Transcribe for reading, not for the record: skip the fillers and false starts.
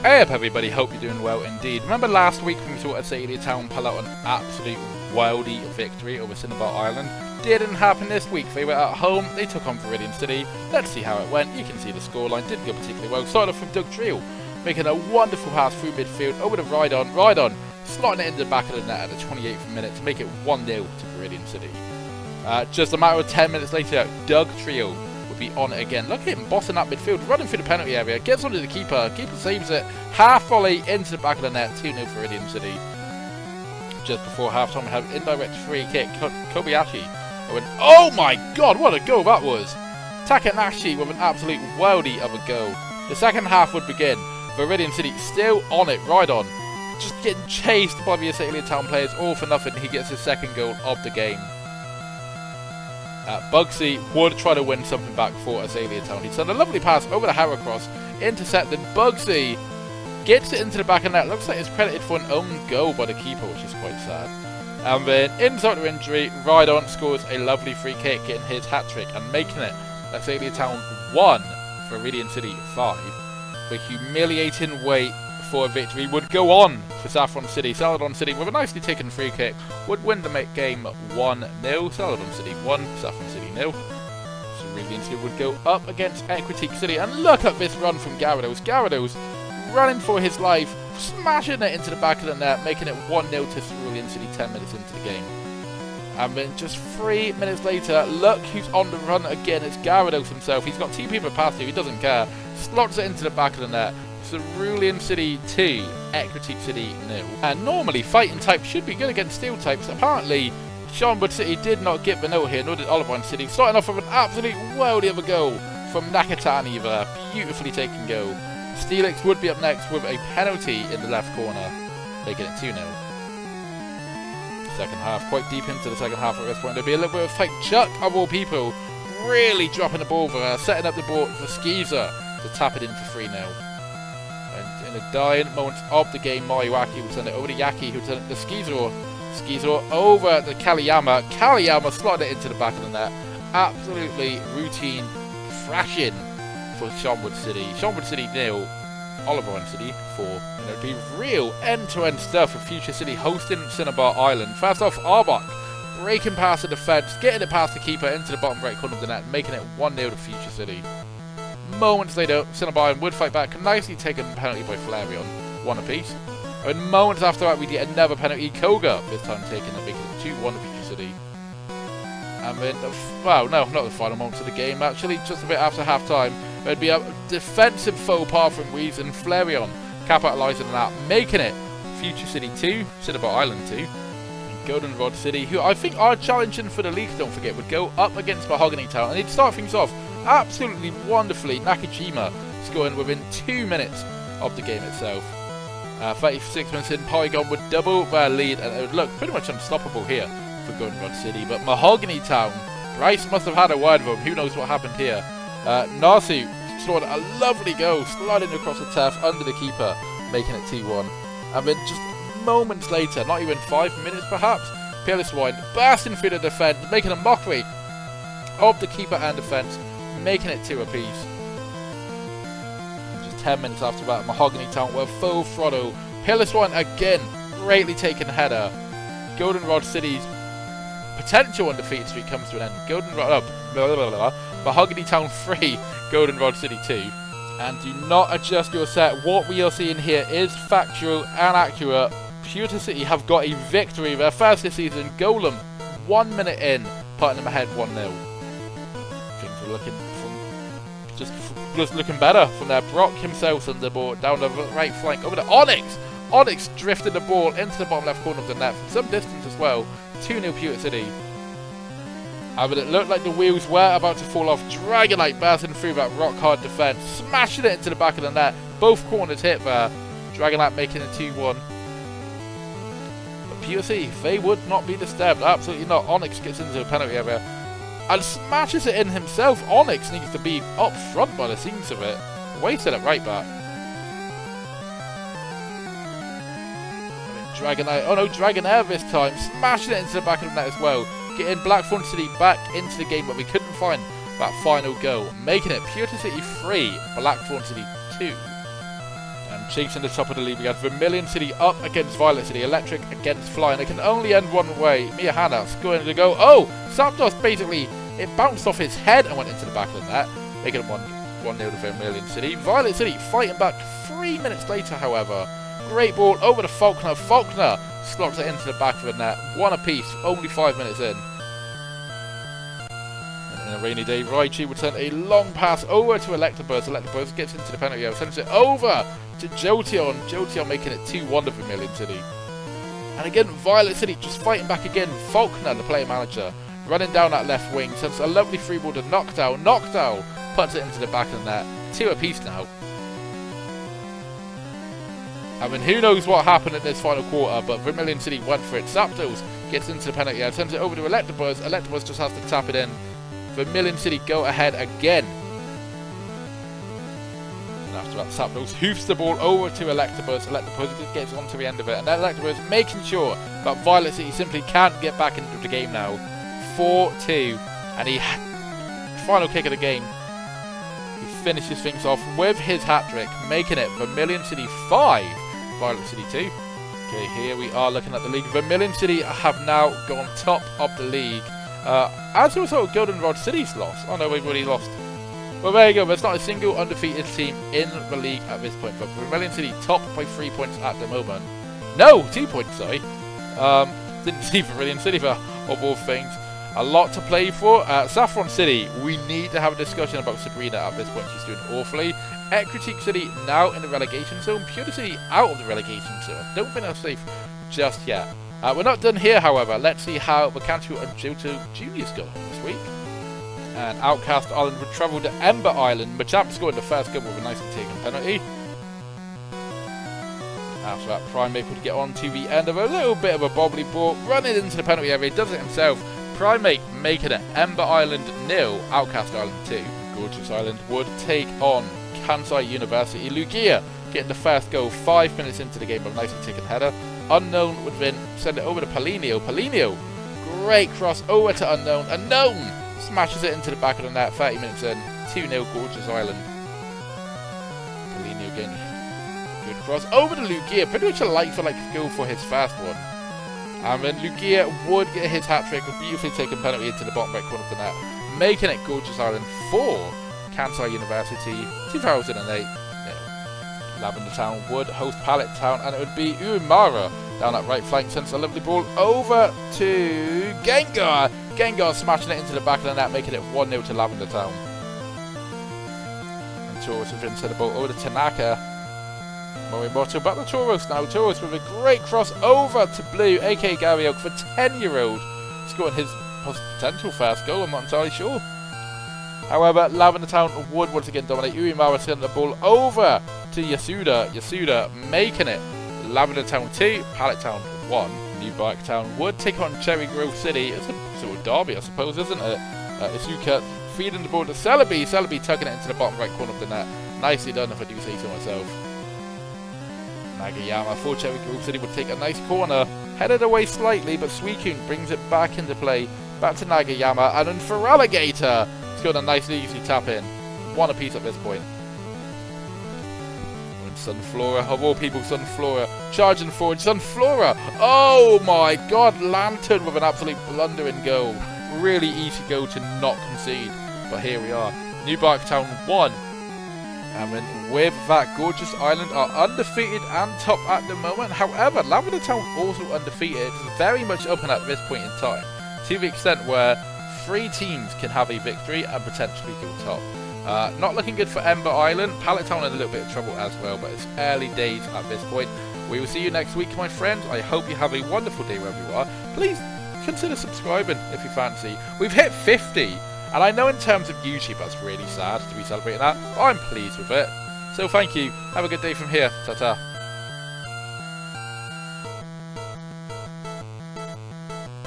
Hey up everybody, hope you're doing well indeed. Remember last week when we saw Azalea Town pull out an absolute wildy victory over Cinnabar Island? Didn't happen this week. They were at home, they took on Viridian City. Let's see how it went. You can see the scoreline didn't go particularly well. Started off from Doug Trio, making a wonderful pass through midfield over to Rhydon, slotting it into the back of the net at the 28th minute to make it 1-0 to Viridian City. Just a matter of 10 minutes later, Doug Trio would be on it again. Look at him bossing that midfield, running through the penalty area, gets onto the keeper saves it, half volley into the back of the net, 2-0 for Viridian City. Just before half time we have an indirect free kick, Kobayashi. Oh my god, what a goal that was! Takanashi with an absolute worldie of a goal. The second half would begin, Viridian City still on it, Rhydon just getting chased by the Azalea Town players, all for nothing. He gets his second goal of the game. Bugsy would try to win something back for Azalea Town. He's done a lovely pass over the Harrowcross, intercepted. Bugsy gets it into the back of the net. Looks like it's credited for an own goal by the keeper, which is quite sad. And then, insult to injury, Rhydon scores a lovely free kick, getting his hat-trick and making it Azalea Town 1, Viridian City 5. The humiliating wait for a victory would go on for Saffron City. Saladon City, with a nicely taken free kick, would win the game 1-0. Saladon City 1, Saffron City 0. So Viridian City would go up against Equitique City. And look at this run from Gyarados. Gyarados running for his life, smashing it into the back of the net, making it 1-0 to Cerulean City 10 minutes into the game. And then just 3 minutes later, look who's on the run again. It's Gyarados himself. He's got two people past him. He doesn't care. Slots it into the back of the net. Cerulean City 2, Equitique City 0. And normally fighting types should be good against steel types. Apparently, Sharnwood City did not get the note here, nor did Olivine City. Starting off with an absolute worldie of a goal from Nakatani there. Beautifully taken goal. Steelix would be up next with a penalty in the left corner, making it 2-0. Second half, quite deep into the second half at this point. There'll be a little bit of fake Chuck of all people, really dropping the ball there, setting up the ball for Skeezer to tap it in for 3-0. And in the dying moments of the game, Mayuaki will send it over to Yaki, who will send it to Skeezer. Skeezer over to Kaliyama. Kaliyama slotted it into the back of the net. Absolutely routine thrashing for Sharnwood City. Sharnwood City 0, Olivine City 4. And it'll be real end-to-end stuff with Future City hosting Cinnabar Island. First off, Arbok breaking past the defence, getting it past the keeper into the bottom right corner of the net, making it 1-0 to Future City. Moments later, Cinnabar Island would fight back, nicely taken penalty by Flareon, 1 apiece. And moments after that, we get another penalty, Koga, this time taken and making it 2-1 to Future City. And then, well, no, not the final moments of the game, actually, just a bit after half-time, there'd be a defensive faux pas from Weeze and Flareon capitalising on that, making it Future City 2, Cinnabar Island 2. And Goldenrod City, who I think are challenging for the league, don't forget, would go up against Mahogany Town, and they'd start things off absolutely wonderfully. Nakajima scoring within 2 minutes of the game itself. 36 minutes in, Polygon would double their lead, and it would look pretty much unstoppable here for Goldenrod City. But Mahogany Town, Bryce must have had a word with him. Who knows what happened here? Nasu scored a lovely goal, sliding across the turf under the keeper, making it 2-1. And then just moments later, not even 5 minutes perhaps, Peerless Wine bursting through the defence, making a mockery of the keeper and defence, making it 2 apiece. And just 10 minutes after that, Mahogany Town were full throttle. Peerless Wine again, greatly taken header. Goldenrod City's potential undefeated streak comes to an end. Mahogany Town 3, Goldenrod City 2. And do not adjust your set. What we are seeing here is factual and accurate. Pewter City have got a victory, their first this season. Golem, 1 minute in, putting them ahead 1-0. Things are looking just looking better from there. Brock himself on the ball down the right flank over to Onyx. Onyx drifted the ball into the bottom left corner of the net from some distance as well. 2-0 Pewter City. But it looked like the wheels were about to fall off. Dragonite bursting through that rock hard defence, smashing it into the back of the net. Both corners hit there. Dragonite making it 2-1. But Pewter City, they would not be disturbed. Absolutely not. Onyx gets into the penalty area and smashes it in himself. Onyx needs to be up front by the seams of it. Wasted it right back. Dragonite, oh no, Dragonair this time, smashing it into the back of the net as well. Getting Blackthorn City back into the game, but we couldn't find that final goal. Making it Pewter City 3, Blackthorn City 2. And And chasing the top of the league, we have Vermilion City up against Violet City, Electric against Flying. It can only end one way. Miyahana scoring to go. Oh! Zapdos basically, it bounced off his head and went into the back of the net, making it 1-0 to Vermilion City. Violet City fighting back 3 minutes later, however. Great ball over to Faulkner. Faulkner slots it into the back of the net. One apiece, only 5 minutes in. And in a rainy day, Raichu would send a long pass over to Electabuzz. Electabuzz gets into the penalty area, sends it over to Jolteon. Jolteon making it 2-1 to Vermilion City. And again, Violet City just fighting back again. Faulkner, the player manager, running down that left wing, sends a lovely free ball to Noctowl. Noctowl puts it into the back of the net. 2 apiece now. I mean, who knows what happened in this final quarter, but Vermilion City went for it. Zapdos gets into the penalty area, sends it over to Electabuzz. Electabuzz just has to tap it in. Vermilion City go ahead again. And after that, Zapdos hoofs the ball over to Electabuzz. Electabuzz just gets onto the end of it. And then Electabuzz making sure that Violet City simply can't get back into the game now. 4-2. And final kick of the game. He finishes things off with his hat-trick, making it Vermilion City 5. Violet City 2. Okay, here we are looking at the league. Vermilion City have now gone top of the league. As a result of Goldenrod City's loss. Oh no, we've already lost. Well, there you go. There's not a single undefeated team in the league at this point. But Vermilion City top by 3 points at the moment. No, 2 points, sorry. Didn't see Vermilion City for, of all things. A lot to play for. Saffron City, we need to have a discussion about Sabrina at this point. She's doing awfully. Ecritique City now in the relegation zone. Pewter City out of the relegation zone. Don't think that's safe just yet. We're not done here, however. Let's see how the Kanto and Johto Juniors go this week. And Outcast Island would travel to Ember Island. Machamp scored the first goal with a nicely taken penalty. After that, Primate would get on to the end of a little bit of a bobbly ball. Running into the penalty area, he does it himself. Primate making it Ember Island 0, Outcast Island 2. Gorgeous Island would take on Kansai University. Lugia getting the first goal 5 minutes into the game with a nicely taken header. Unknown would then send it over to Palinio. Palinio, great cross over to Unknown. Unknown smashes it into the back of the net 30 minutes in. 2-0 Gorgeous Island. Palinio again. Good cross over to Lugia. Pretty much a like-for-like goal for his first one. And then Lugia would get his hat-trick with beautifully taken penalty into the bottom right corner of the net, making it Gorgeous Island 4, Kansai University 2008. Lavender Town would host Pallet Town, and it would be Uemara down that right flank, sends a lovely ball over to Gengar. Gengar smashing it into the back of the net, making it 1-0 to Lavender Town. And Taurus would then send the ball over to Tanaka. Morimoto back to Tauros now. Tauros with a great cross over to Blue, aka Gary Oak, for 10-year-old. Scoring his potential first goal, I'm not entirely sure. However, Lavender Town would once again dominate. Uemara sending the ball over to Yasuda. Yasuda making it Lavender Town 2, Pallet Town 1. New Bike Town would take on Cherry Grove City. It's a sort of derby, I suppose, isn't it? Isuka feeding the ball to Celebi. Celebi tucking it into the bottom right corner of the net. Nicely done, if I do say so myself. Nagayama for Cherry Grove City would take a nice corner, headed away slightly, but Suicune brings it back into play, back to Nagayama, and then for Alligator, scored a nice easy tap in, 1 apiece at this point. And Sunflora, of all people, Sunflora, charging forward, Sunflora, oh my god, Lantern with an absolute blundering goal, really easy goal to not concede, but here we are, New Barktown 1. And then with that, Gorgeous Island are undefeated and top at the moment. However, Lavender Town also undefeated. It's very much open at this point in time, to the extent where 3 teams can have a victory and potentially go top. Not looking good for Ember Island. Pallet Town in a little bit of trouble as well, but it's early days at this point. We will see you next week, my friends. I hope you have a wonderful day wherever you are. Please consider subscribing if you fancy. We've hit 50. And I know in terms of YouTube that's really sad to be celebrating that, but I'm pleased with it. So thank you. Have a good day from here. Ta-ta.